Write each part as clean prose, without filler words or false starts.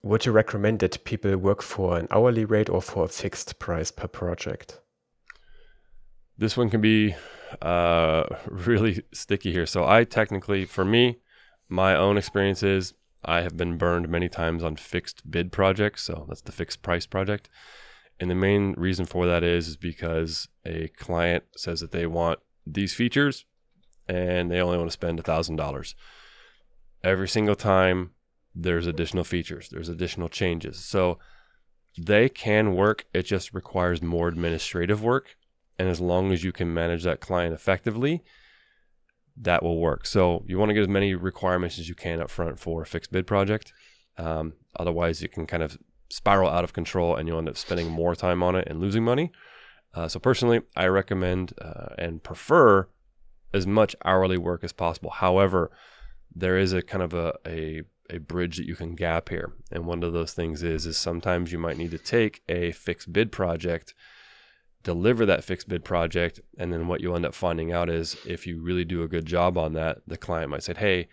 would you recommend that people work for an hourly rate or for a fixed price per project? This one can be really sticky here. So for me, my own experience is I have been burned many times on fixed bid projects. So that's the fixed price project. And the main reason for that is because a client says that they want these features and they only want to spend $1,000. Every single time there's additional features, there's additional changes. So they can work, it just requires more administrative work. And as long as you can manage that client effectively, that will work. So you want to get as many requirements as you can up front for a fixed bid project. Otherwise, it can kind of spiral out of control and you'll end up spending more time on it and losing money. So personally, I recommend and prefer as much hourly work as possible. However, there is a kind of a bridge that you can gap here. And one of those things is sometimes you might need to take a fixed bid project, deliver that fixed bid project, and then what you'll end up finding out is if you really do a good job on that, the client might say, hey,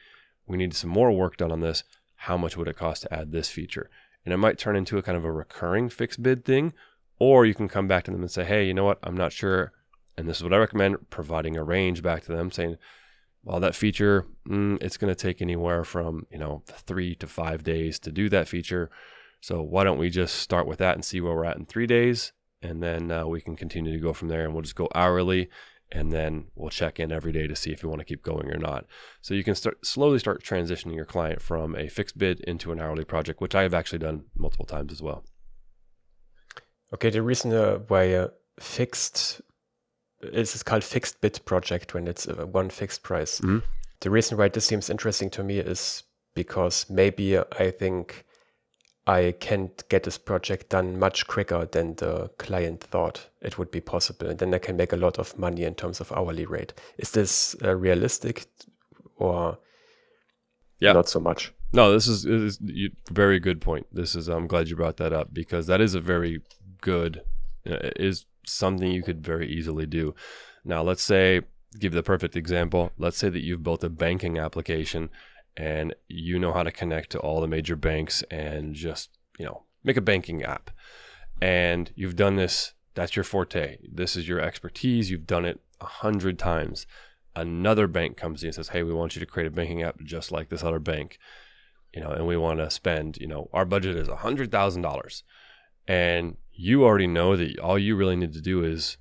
we need some more work done on this. How much would it cost to add this feature? And it might turn into a kind of a recurring fixed bid thing, or you can come back to them and say, hey, you know what, I'm not sure. And this is what I recommend, providing a range back to them saying, well, that feature, it's going to take anywhere from 3 to 5 days to do that feature. So why don't we just start with that and see where we're at in 3 days? And then we can continue to go from there, and we'll just go hourly, and then we'll check in every day to see if you want to keep going or not. So you can slowly start transitioning your client from a fixed bid into an hourly project, which I have actually done multiple times as well. Okay, the reason why it's called fixed bid project when it's one fixed price. Mm-hmm. The reason why this seems interesting to me is because maybe I think I can't get this project done much quicker than the client thought it would be possible. And then I can make a lot of money in terms of hourly rate. Is this realistic or not so much? No, this is a very good point. I'm glad you brought that up because that is a very good, is something you could very easily do. Now, let's say, give the perfect example. Let's say that you've built a banking application and you know how to connect to all the major banks and just, make a banking app. And you've done this, that's your forte. This is your expertise. You've done it 100 times. Another bank comes in and says, hey, we want you to create a banking app just like this other bank, and we want to spend, our budget is $100,000. And you already know that all you really need to do is,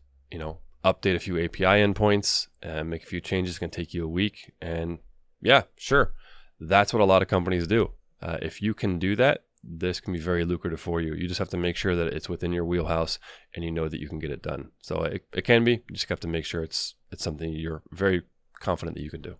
update a few API endpoints and make a few changes. It's going to take you a week. And yeah, sure. That's what a lot of companies do. If you can do that, this can be very lucrative for you. You just have to make sure that it's within your wheelhouse and you know that you can get it done. So it can be. You just have to make sure it's something you're very confident that you can do.